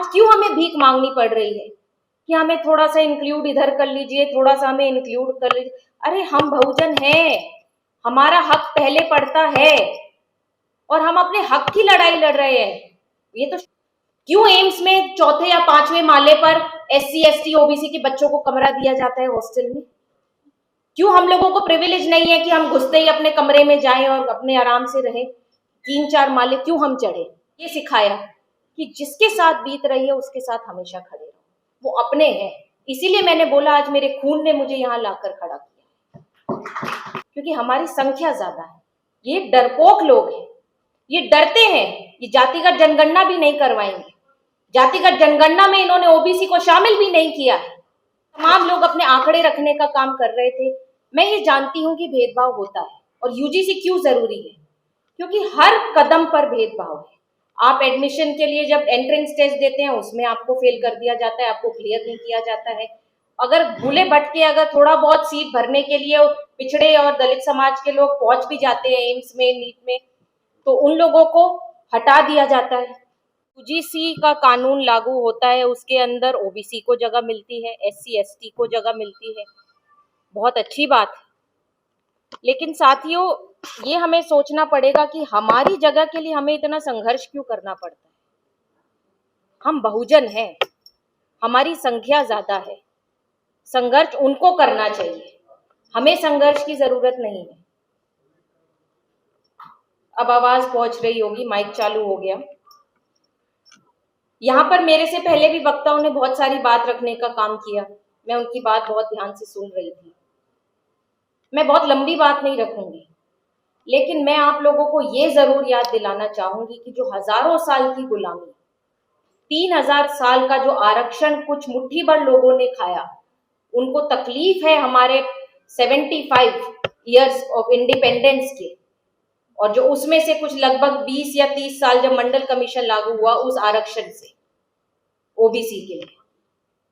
आज क्यों हमें भीख मांगनी पड़ रही है कि हमें थोड़ा सा इंक्लूड इधर कर लीजिए, थोड़ा सा हमें इंक्लूड कर लीजिए। अरे हम बहुजन हैं, हमारा हक पहले पड़ता है और हम अपने हक की लड़ाई लड़ रहे हैं। ये तो क्यों एम्स में चौथे या पांचवें माले पर SC ST OBC के बच्चों को कमरा दिया जाता है हॉस्टल में? क्यों हम लोगों को प्रिविलेज नहीं है कि हम घुसते ही अपने कमरे में जाएं और अपने आराम से रहें? 3-4 माले क्यों हम चढ़े? ये सिखाया कि जिसके साथ बीत रही है उसके साथ हमेशा खड़े रहो, वो अपने हैं। इसीलिए मैंने बोला आज मेरे खून ने मुझे यहाँ लाकर खड़ा किया, क्योंकि हमारी संख्या ज्यादा है। ये डरपोक लोग हैं, ये डरते हैं, ये जातिगत जनगणना भी नहीं करवाएंगे। जातिगत जनगणना में इन्होंने OBC को शामिल भी नहीं किया है। तमाम लोग अपने आंकड़े रखने का काम कर रहे थे। मैं ये जानती हूं कि भेदभाव होता है और UGC क्यों जरूरी है, क्योंकि हर कदम पर भेदभाव है। आप एडमिशन के लिए जब एंट्रेंस टेस्ट देते हैं उसमें आपको फेल कर दिया जाता है, आपको क्लियर नहीं किया जाता है। अगर भूले भटके अगर थोड़ा बहुत सीट भरने के लिए पिछड़े और दलित समाज के लोग पहुंच भी जाते हैं एम्स में, नीट में, तो उन लोगों को हटा दिया जाता है। UGC का कानून लागू होता है, उसके अंदर OBC को जगह मिलती है, SC ST को जगह मिलती है, बहुत अच्छी बात है। लेकिन साथियों, ये हमें सोचना पड़ेगा कि हमारी जगह के लिए हमें इतना संघर्ष क्यों करना पड़ता है। हम बहुजन हैं, हमारी संख्या ज्यादा है, संघर्ष उनको करना चाहिए, हमें संघर्ष की जरूरत नहीं है। अब आवाज पहुंच रही होगी, माइक चालू हो गया। यहाँ पर मेरे से पहले भी वक्ताओं ने बहुत सारी बात रखने का काम किया, मैं उनकी बात बहुत ध्यान से सुन रही थी। मैं बहुत लंबी बात नहीं रखूंगी, लेकिन मैं आप लोगों को ये जरूर याद दिलाना चाहूंगी कि जो हजारों साल की गुलामी, 3000 साल का जो आरक्षण कुछ मुट्ठी भर लोगों ने खाया, उनको तकलीफ है हमारे 75 ईयर्स ऑफ इंडिपेंडेंस के, और जो उसमें से कुछ लगभग 20 या 30 साल जब मंडल कमीशन लागू हुआ उस आरक्षण से OBC के लिए,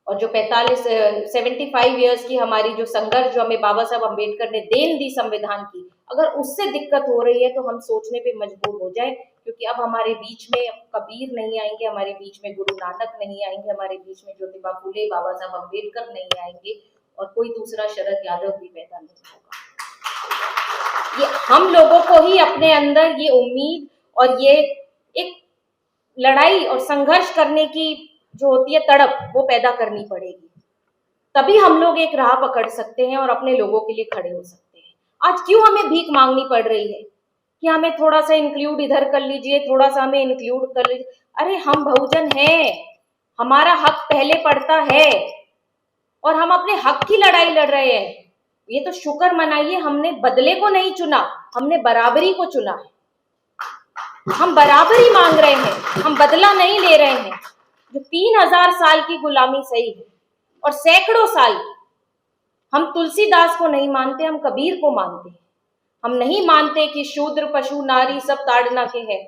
और जो 75 ईयर्स की हमारी जो संघर्ष, जो हमें बाबा साहब अम्बेडकर ने देन दी संविधान की, अगर उससे दिक्कत हो रही है तो हम सोचने पे मजबूर हो जाए, क्योंकि अब हमारे बीच में कबीर नहीं आएंगे, हमारे बीच में गुरु नानक नहीं आएंगे, हमारे बीच में ज्योतिबा फुले, बाबा साहब अम्बेडकर नहीं आएंगे, और कोई दूसरा शरद यादव भी पैदा नहीं होगा। ये हम लोगों को ही अपने अंदर ये उम्मीद और ये एक लड़ाई और संघर्ष करने की जो होती है तड़प, वो पैदा करनी पड़ेगी, तभी हम लोग एक राह पकड़ सकते हैं और अपने लोगों के लिए खड़े हो सकते हैं। आज क्यों हमें भीख मांगनी पड़ रही है कि हमें थोड़ा सा इंक्लूड इधर कर लीजिए, थोड़ा सा हमें इंक्लूड कर लीजिए। अरे हम बहुजन हैं, हमारा हक पहले पड़ता है और हम अपने हक की लड़ाई लड़ रहे हैं। ये तो शुक्र मनाइए, हमने बदले को नहीं चुना, हमने बराबरी को चुना है। हम बराबरी मांग रहे हैं, हम बदला नहीं ले रहे हैं। जो 3000 साल की गुलामी सही है, और सैकड़ों साल की। हम तुलसीदास को नहीं मानते, हम कबीर को मानते हैं। हम नहीं मानते कि शूद्र पशु नारी सब ताड़ना के हैं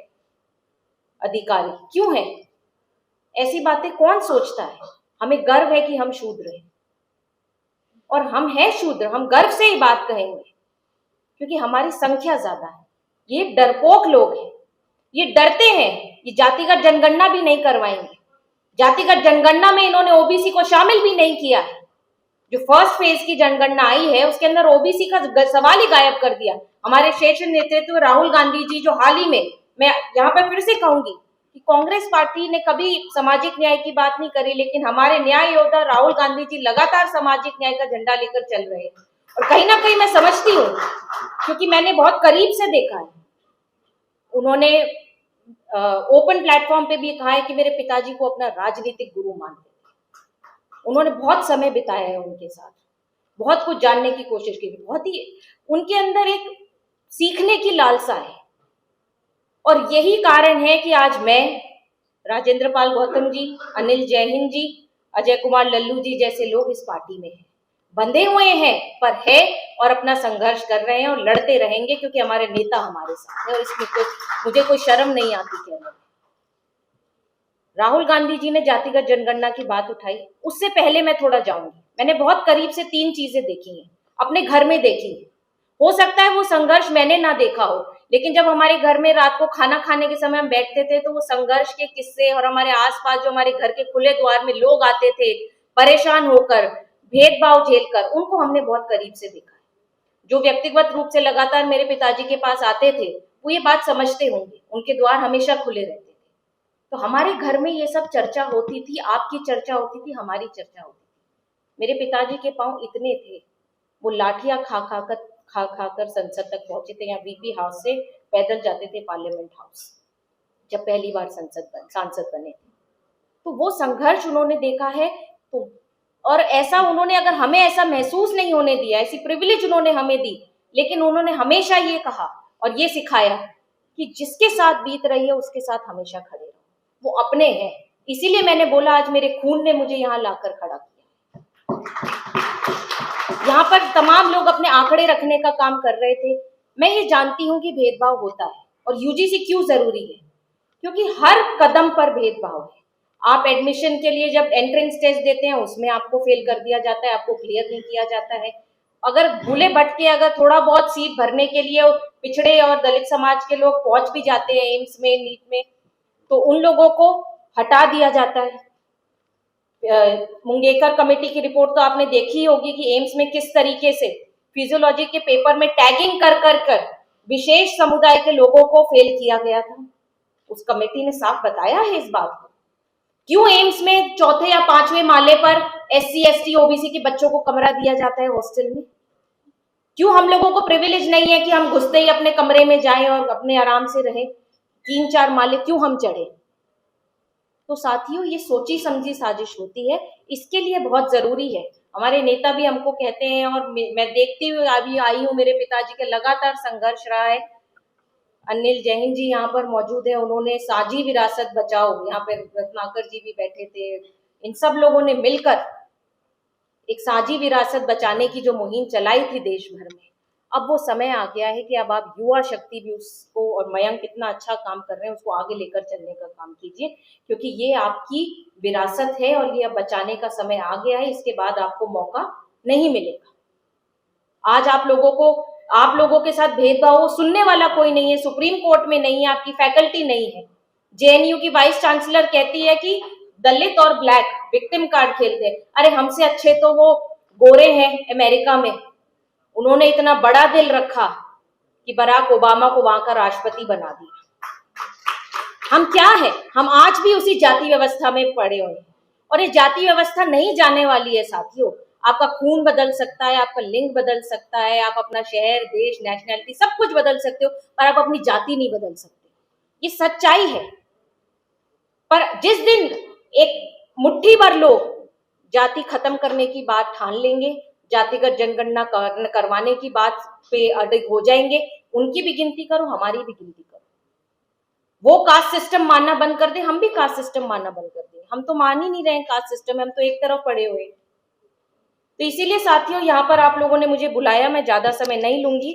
अधिकारी। क्यों है ऐसी बातें? कौन सोचता है? हमें गर्व है कि हम शूद्र हैं, और हम हैं शूद्र, हम गर्व से ही बात कहेंगे, क्योंकि हमारी संख्या ज्यादा है। ये डरपोक लोग हैं, ये डरते हैं, ये जातिगत जनगणना भी नहीं करवाएंगे। जातिगत जनगणना में इन्होंने OBC को शामिल भी नहीं किया है। जो फर्स्ट फेज की जनगणना आई है उसके अंदर OBC का सवाल ही गायब कर दिया। हमारे शीर्ष नेतृत्व राहुल गांधी जी, जो हाल ही में, मैं यहाँ पर फिर से कहूंगी कि कांग्रेस पार्टी ने कभी सामाजिक न्याय की बात नहीं करी, लेकिन हमारे न्याय योद्धा राहुल गांधी जी लगातार सामाजिक न्याय का झंडा लेकर चल रहे हैं। और कहीं ना कहीं मैं समझती हूँ, क्योंकि मैंने बहुत करीब से देखा है। उन्होंने ओपन प्लेटफॉर्म पे भी कहा है कि मेरे पिताजी को अपना राजनीतिक गुरु मानते थे। उन्होंने बहुत समय बिताया है उनके साथ, बहुत कुछ जानने की कोशिश की, बहुत ही उनके अंदर एक सीखने की लालसा है। और यही कारण है कि आज मैं, राजेंद्र पाल गौतम जी, अनिल जैहिंद जी, अजय कुमार लल्लू जी जैसे लोग इस पार्टी में हैं, बंधे हुए हैं, पर है, और अपना संघर्ष कर रहे हैं और लड़ते रहेंगे, क्योंकि हमारे नेता हमारे साथ है और इसमें मुझे कोई शर्म नहीं आती कहने में। राहुल गांधी जी ने जातिगत जनगणना की बात उठाई, उससे पहले मैं थोड़ा जाऊंगी। मैंने बहुत करीब से 3 चीजें देखी हैं, अपने घर में देखी हैं। हो सकता है वो संघर्ष मैंने ना देखा हो, लेकिन जब हमारे घर में रात को खाना खाने के समय हम बैठते थे तो वो संघर्ष के किस्से और हमारे आसपास जो हमारे घर के खुले द्वार में लोग आते थे परेशान होकर, भेदभाव झेलकर, उनको हमने बहुत करीब से देखा है। जो व्यक्तिगत रूप से लगातार मेरे पिताजी के पास आते थे वो ये बात समझते होंगे, उनके द्वार हमेशा खुले रहते थे। तो हमारे घर में ये सब चर्चा होती थी, आपकी चर्चा होती थी, हमारी चर्चा होती थी। मेरे पिताजी के पांव इतने थे, वो लाठियां खा खाकर संसद तक पहुंचे थे, या वीपी हाउस से पैदल जाते थे पार्लियामेंट हाउस, जब पहली बार सांसद बने थे। तो वो संघर्ष उन्होंने देखा है। तो और ऐसा उन्होंने, अगर हमें ऐसा महसूस नहीं होने दिया, ऐसी प्रिविलेज उन्होंने हमें दी, लेकिन उन्होंने हमेशा ये कहा और ये सिखाया कि जिसके साथ बीत रही है उसके साथ हमेशा खड़े रहो, वो अपने हैं। इसीलिए मैंने बोला आज मेरे खून ने मुझे यहाँ लाकर खड़ा किया। यहाँ पर तमाम लोग अपने आंकड़े रखने का काम कर रहे थे। मैं ये जानती हूँ कि भेदभाव होता है, और यूजीसी क्यों जरूरी है, क्योंकि हर कदम पर भेदभाव है। आप एडमिशन के लिए जब एंट्रेंस टेस्ट देते हैं उसमें आपको फेल कर दिया जाता है, आपको क्लियर नहीं किया जाता है। अगर भूले भटके अगर थोड़ा बहुत सीट भरने के लिए पिछड़े और दलित समाज के लोग पहुंच भी जाते हैं एम्स में, नीट में, तो उन लोगों को हटा दिया जाता है। मुंगेकर कमेटी की रिपोर्ट तो आपने देखी होगी कि एम्स में किस तरीके से फिजियोलॉजी के पेपर में टैगिंग कर विशेष समुदाय के लोगों को फेल किया गया था। उस कमेटी ने साफ बताया है इस बात को। क्यों एम्स में चौथे या पांचवें माले पर SC ST OBC के बच्चों को कमरा दिया जाता है हॉस्टल में? क्यों हम लोगों को प्रिविलेज नहीं है कि हम घुसते ही अपने कमरे में जाएं और अपने आराम से रहें? 3-4 माले क्यों हम चढ़े? तो साथियों, ये सोची समझी साजिश होती है। इसके लिए बहुत जरूरी है, हमारे नेता भी हमको कहते हैं, और मैं देखती हुई अभी आई हूँ, मेरे पिताजी का लगातार संघर्ष रहा है। अनिल जैन जी यहाँ पर मौजूद है, उन्होंने साझी विरासत बचाओ, यहाँ पे रत्नाकर जी भी बैठे थे, इन सब लोगों ने मिलकर एक साझी विरासत बचाने की जो मुहिम चलाई थी देश भर में। अब वो समय आ गया है कि अब आप युवा शक्ति भी उसको, और मयंक कितना अच्छा काम कर रहे हैं, उसको आगे लेकर चलने का काम कीजिए, क्योंकि ये आपकी विरासत है और ये अब बचाने का समय आ गया है। इसके बाद आपको मौका नहीं मिलेगा। आज आप लोगों के साथ भेदभाव सुनने वाला कोई नहीं है, सुप्रीम कोर्ट में नहीं है, आपकी फैकल्टी नहीं है। JNU की वाइस चांसलर कहती है कि दलित और ब्लैक विक्टिम कार्ड खेलते हैं। अरे हमसे अच्छे तो वो गोरे हैं अमेरिका में, उन्होंने इतना बड़ा दिल रखा कि बराक ओबामा को वहां का राष्ट्रपति बना दिया। हम क्या है, हम आज भी उसी जाति व्यवस्था में पड़े हुए हैं, और ये जाति व्यवस्था नहीं जाने वाली है साथियों। आपका खून बदल सकता है, आपका लिंग बदल सकता है, आप अपना शहर, देश, नेशनैलिटी सब कुछ बदल सकते हो, पर आप अपनी जाति नहीं बदल सकते। ये सच्चाई है। पर जिस दिन एक मुट्ठी भर लोग जाति खत्म करने की बात ठान लेंगे, जातिगत जनगणना करवाने की बात पे अड़िग हो जाएंगे, उनकी भी गिनती करो, हमारी भी गिनती करो। वो कास्ट सिस्टम मानना बंद कर दे, हम भी कास्ट सिस्टम मानना बंद कर दें। हम तो मान ही नहीं रहे कास्ट सिस्टम, हम तो एक तरफ पड़े हुए। तो इसीलिए साथियों, यहाँ पर आप लोगों ने मुझे बुलाया, मैं ज्यादा समय नहीं लूंगी।